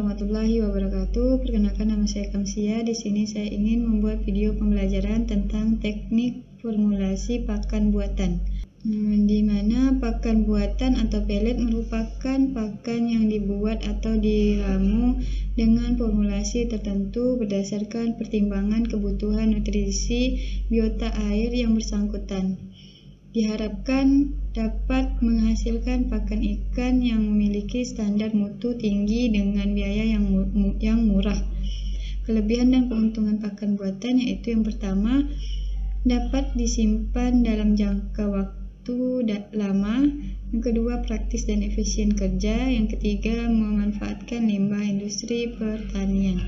warahmatullahi wabarakatuh. Perkenalkan, nama saya Kamsia. Di sini saya ingin membuat video pembelajaran tentang teknik formulasi pakan buatan. Di mana pakan buatan atau pelet merupakan pakan yang dibuat atau diramu dengan formulasi tertentu berdasarkan pertimbangan kebutuhan nutrisi biota air yang bersangkutan. Diharapkan dapat menghasilkan pakan ikan yang memiliki standar mutu tinggi dengan biaya yang murah. Kelebihan dan keuntungan pakan buatan yaitu yang pertama, dapat disimpan dalam jangka waktu lama. Yang kedua, praktis dan efisien kerja. Yang ketiga, memanfaatkan limbah industri pertanian.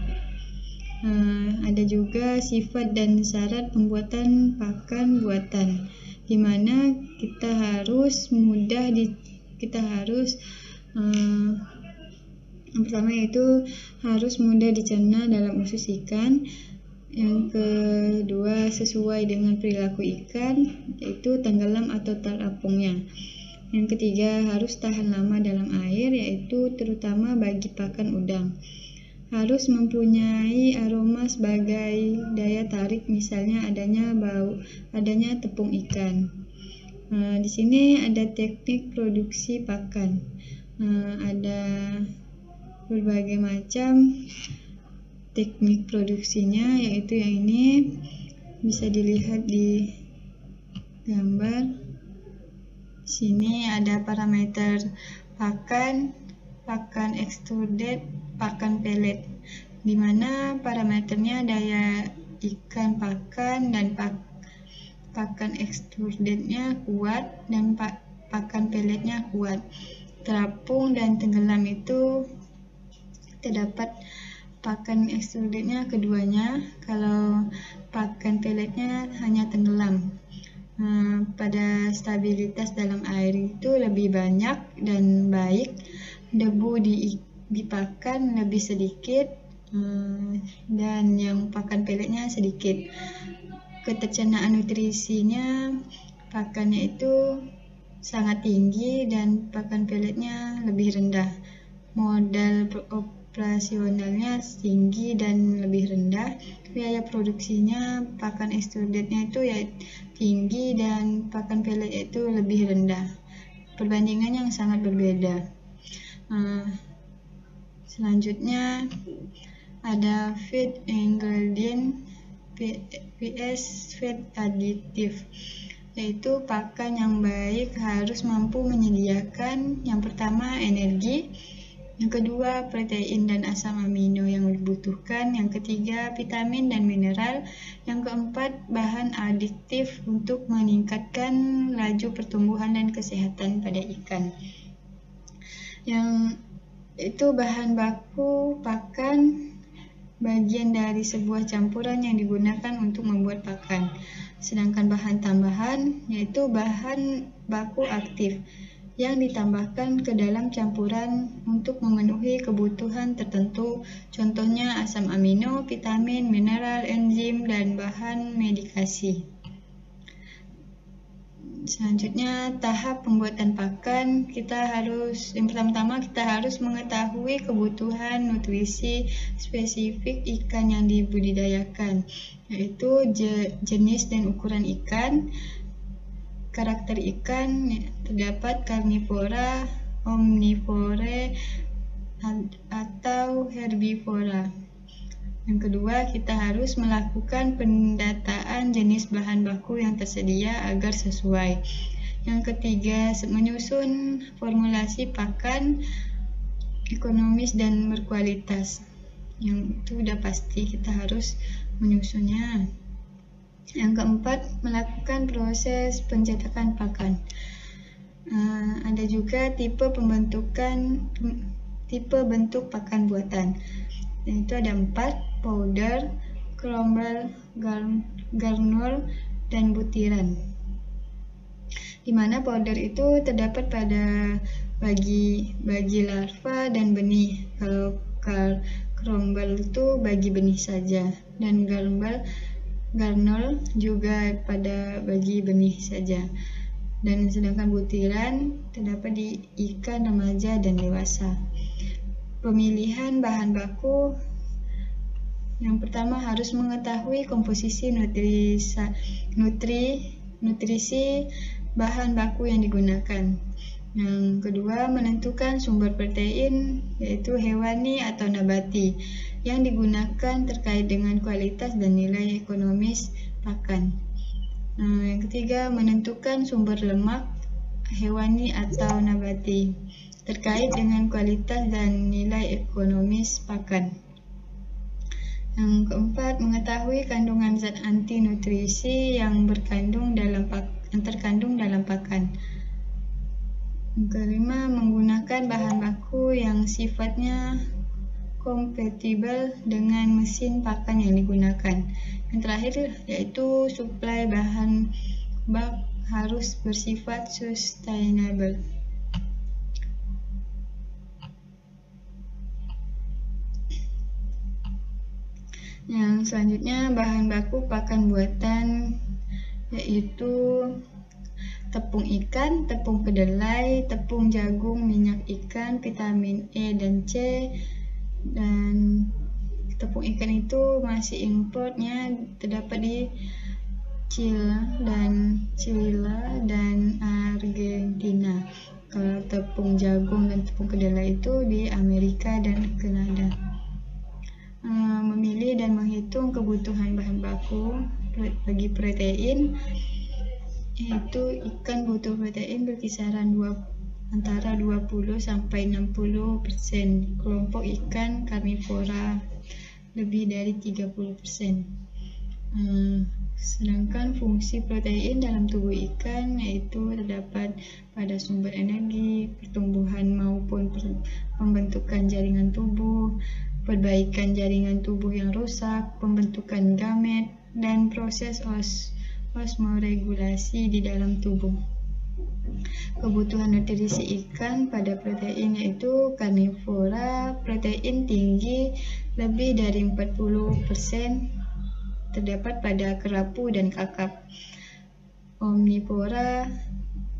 Ada juga sifat dan syarat pembuatan pakan buatan, di mana kita harus yang pertama yaitu harus mudah dicerna dalam usus ikan. Yang kedua, sesuai dengan perilaku ikan, yaitu tenggelam atau terapungnya. Yang ketiga, harus tahan lama dalam air, yaitu terutama bagi pakan udang. Harus mempunyai aroma sebagai daya tarik, misalnya adanya tepung ikan. Di sini ada teknik produksi pakan. Ada berbagai macam teknik produksinya, yaitu yang ini bisa dilihat di gambar. Sini ada parameter pakan extruded, pakan pelet, di mana parameternya daya ikan pakan dan pakan extrudednya kuat dan pakan peletnya kuat. Terapung dan tenggelam itu terdapat pakan extrudednya keduanya, kalau pakan peletnya hanya tenggelam. Pada stabilitas dalam air itu lebih banyak dan baik, debu di pakan lebih sedikit, dan yang pakan peletnya sedikit. Ketercernaan nutrisinya pakannya itu sangat tinggi dan pakan peletnya lebih rendah. Modal operasionalnya tinggi dan lebih rendah. Biaya produksinya pakan extrudednya itu ya tinggi dan pakan pelet itu lebih rendah. Perbandingan yang sangat berbeda. Selanjutnya ada feed ingredient vs feed additive, yaitu pakan yang baik harus mampu menyediakan yang pertama energi, yang kedua protein dan asam amino yang dibutuhkan, yang ketiga vitamin dan mineral, yang keempat bahan adiktif untuk meningkatkan laju pertumbuhan dan kesehatan pada ikan. Yang itu bahan baku pakan bagian dari sebuah campuran yang digunakan untuk membuat pakan. Sedangkan bahan tambahan yaitu bahan baku aktif yang ditambahkan ke dalam campuran untuk memenuhi kebutuhan tertentu, contohnya asam amino, vitamin, mineral, enzim, dan bahan medikasi. Selanjutnya, tahap pembuatan pakan, yang pertama kita harus mengetahui kebutuhan nutrisi spesifik ikan yang dibudidayakan, yaitu jenis dan ukuran ikan, karakter ikan, terdapat karnivora, omnivore, atau herbivora. Yang kedua, kita harus melakukan pendataan jenis bahan baku yang tersedia agar sesuai. Yang ketiga, menyusun formulasi pakan ekonomis dan berkualitas. Yang itu udah pasti kita harus menyusunnya. Yang keempat, melakukan proses pencetakan pakan. Ada juga tipe bentuk pakan buatan. Itu ada 4, powder, crumble, granule, dan butiran. Di mana powder itu terdapat pada bagi larva dan benih. Kalau crumble itu bagi benih saja, dan granule juga pada bagi benih saja. Dan sedangkan butiran terdapat di ikan remaja dan dewasa. pemilihan bahan baku, yang pertama harus mengetahui komposisi nutrisi bahan baku yang digunakan. Yang kedua, menentukan sumber protein, yaitu hewani atau nabati, yang digunakan terkait dengan kualitas dan nilai ekonomis pakan. Yang ketiga, menentukan sumber lemak, hewani atau nabati, terkait dengan kualitas dan nilai ekonomis pakan. Yang keempat, mengetahui kandungan zat anti nutrisi yang terkandung dalam pakan. Yang kelima, menggunakan bahan baku yang sifatnya kompatibel dengan mesin pakan yang digunakan. Yang terakhir yaitu suplai bahan baku harus bersifat sustainable. Yang selanjutnya, bahan baku pakan buatan, yaitu tepung ikan, tepung kedelai, tepung jagung, minyak ikan, vitamin E dan C, dan tepung ikan itu masih importnya terdapat di Chile dan Argentina. Kalau tepung jagung dan tepung kedelai itu di Amerika dan Kanada. Memilih dan menghitung kebutuhan bahan baku bagi protein, yaitu ikan butuh protein berkisaran antara 20 sampai 60%, kelompok ikan karnivora lebih dari 30%. Sedangkan fungsi protein dalam tubuh ikan yaitu terdapat pada sumber energi, pertumbuhan maupun pembentukan jaringan tubuh, perbaikan jaringan tubuh yang rusak, pembentukan gamet, dan proses osmoregulasi di dalam tubuh. Kebutuhan nutrisi ikan pada protein yaitu karnivora, protein tinggi lebih dari 40% terdapat pada kerapu dan kakap. Omnivora,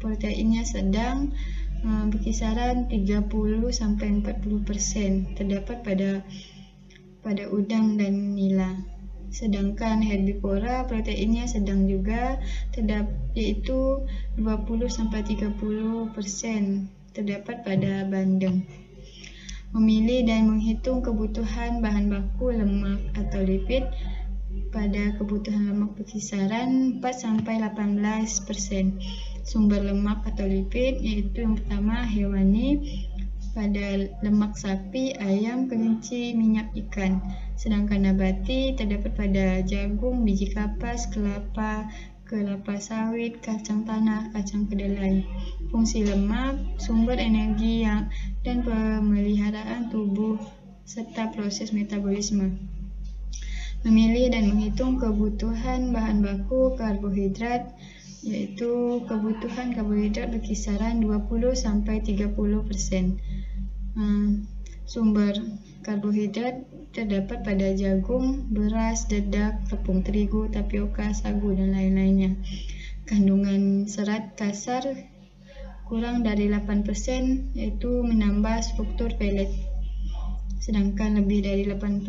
proteinnya sedang, berkisaran 30-40% terdapat pada udang dan nila. Sedangkan herbivora, proteinnya sedang juga, yaitu 20-30% terdapat pada bandeng. Memilih dan menghitung kebutuhan bahan baku lemak atau lipid. Pada kebutuhan lemak berkisaran 4-18%. Sumber lemak atau lipid yaitu yang pertama hewani, pada lemak sapi, ayam, kelinci, minyak ikan. Sedangkan nabati terdapat pada jagung, biji kapas, kelapa sawit, kacang tanah, kacang kedelai. Fungsi lemak, sumber energi dan pemeliharaan tubuh serta proses metabolisme. Memilih dan menghitung kebutuhan bahan baku karbohidrat, yaitu kebutuhan karbohidrat berkisaran 20-30%. Sumber karbohidrat terdapat pada jagung, beras, dedak, tepung terigu, tapioka, sagu, dan lain-lainnya. Kandungan serat kasar kurang dari 8%, yaitu menambah struktur pelet. Sedangkan lebih dari 8%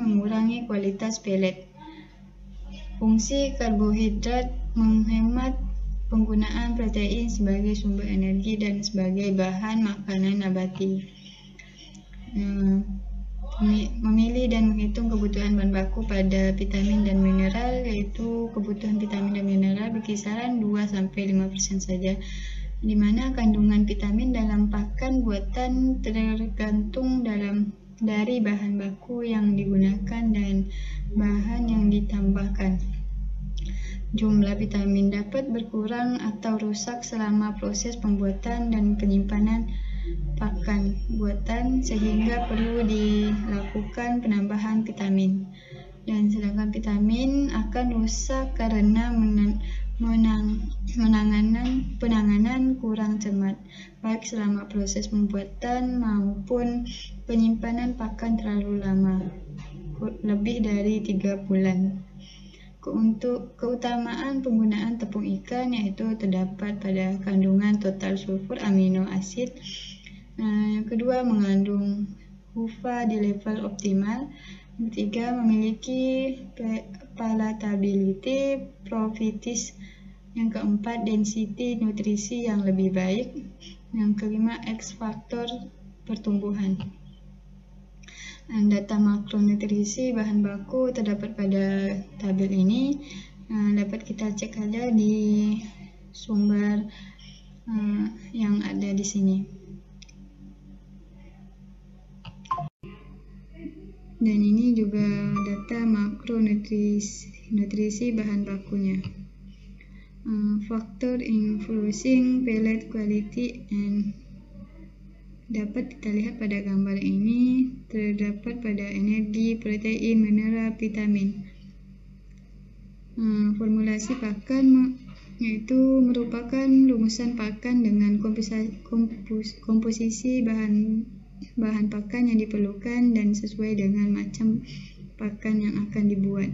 mengurangi kualitas pelet. Fungsi karbohidrat menghemat penggunaan protein sebagai sumber energi dan sebagai bahan makanan nabati. Memilih dan menghitung kebutuhan bahan baku pada vitamin dan mineral, yaitu kebutuhan vitamin dan mineral berkisaran 2-5% saja, di mana kandungan vitamin dalam pakan buatan tergantung dari bahan baku yang digunakan dan bahan yang ditambahkan. Jumlah vitamin dapat berkurang atau rusak selama proses pembuatan dan penyimpanan pakan buatan, sehingga perlu dilakukan penambahan vitamin. Dan sedangkan vitamin akan rusak karena penanganan kurang cermat, baik selama proses pembuatan maupun penyimpanan pakan terlalu lama, lebih dari 3 bulan. Untuk keutamaan penggunaan tepung ikan, yaitu terdapat pada kandungan total sulfur amino asid. Yang kedua, mengandung HUFA di level optimal. Yang ketiga, memiliki palatability profitis. Yang keempat, density nutrisi yang lebih baik. Yang kelima, X faktor pertumbuhan. Data makronutrisi bahan baku terdapat pada tabel ini. Dapat kita cek aja di sumber yang ada di sini. Dan ini juga data makronutrisi bahan bakunya. Faktor influencing pellet quality and dapat kita lihat pada gambar ini terdapat pada energi, protein, mineral, vitamin. Formulasi pakan yaitu merupakan rumusan pakan dengan komposisi bahan pakan yang diperlukan dan sesuai dengan macam pakan yang akan dibuat.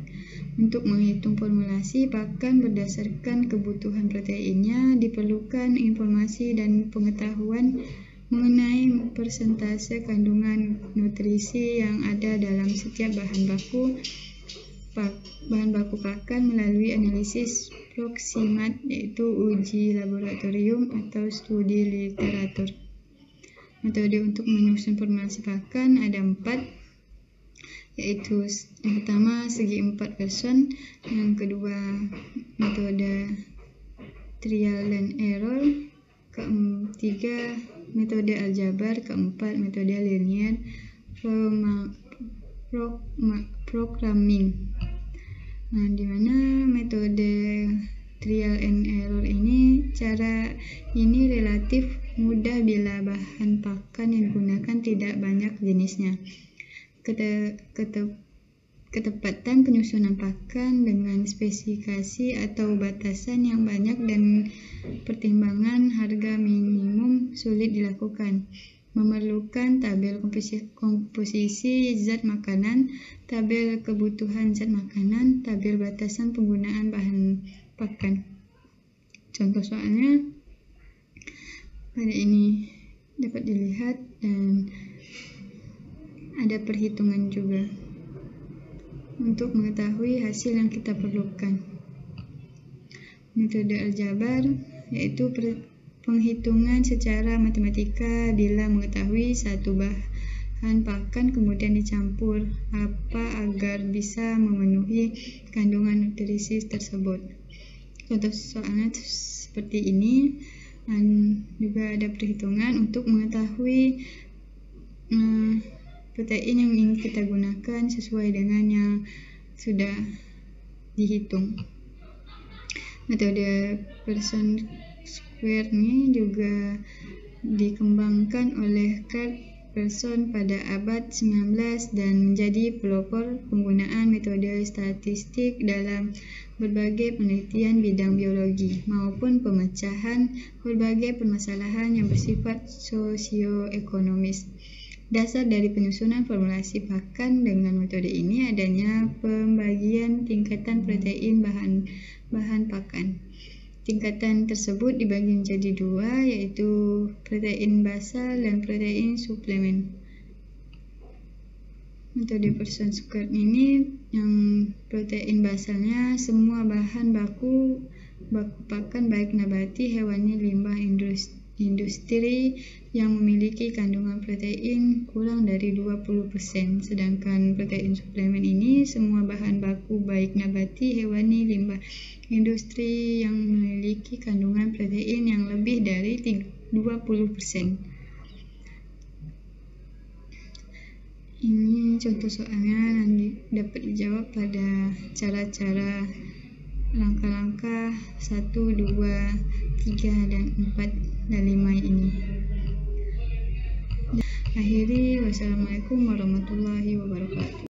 Untuk menghitung formulasi pakan berdasarkan kebutuhan proteinnya, diperlukan informasi dan pengetahuan mengenai persentase kandungan nutrisi yang ada dalam setiap bahan baku pakan melalui analisis proximat, yaitu uji laboratorium atau studi literatur. Metode untuk menyusun formulasi pakan ada 4, yaitu yang pertama segi 4 person, yang kedua metode trial and error, ketiga metode aljabar, keempat metode linear programming. Di mana metode trial and error ini, cara ini relatif mudah bila bahan pakan yang digunakan tidak banyak jenisnya. Ketepatan penyusunan pakan dengan spesifikasi atau batasan yang banyak dan pertimbangan harga minimum sulit dilakukan. Memerlukan tabel komposisi zat makanan, tabel kebutuhan zat makanan, tabel batasan penggunaan bahan pakan. Contoh soalnya pada ini dapat dilihat dan ada perhitungan juga untuk mengetahui hasil yang kita perlukan. Metode aljabar yaitu penghitungan secara matematika bila mengetahui satu bahan pakan kemudian dicampur apa agar bisa memenuhi kandungan nutrisi tersebut. Contoh soalnya seperti ini, dan juga ada perhitungan untuk mengetahui protein yang ingin kita gunakan sesuai dengan yang sudah dihitung. Metode person square ini juga dikembangkan oleh Carl Pearson pada abad 19 dan menjadi pelopor penggunaan metode statistik dalam berbagai penelitian bidang biologi maupun pemecahan berbagai permasalahan yang bersifat sosioekonomis. Dasar dari penyusunan formulasi pakan dengan metode ini adanya pembagian tingkatan protein bahan pakan. Tingkatan tersebut dibagi menjadi 2, yaitu protein basal dan protein suplemen. Metode person square ini yang protein basalnya semua bahan baku pakan baik nabati, hewani, limbah industri yang memiliki kandungan protein kurang dari 20%, sedangkan protein suplemen ini semua bahan baku baik nabati, hewani, limbah industri yang memiliki kandungan protein yang lebih dari 20%. Ini contoh soalnya yang dapat dijawab pada cara-cara langkah-langkah 1, 2, 3, dan 4 dan 5 ini. Akhiri, wassalamualaikum warahmatullahi wabarakatuh.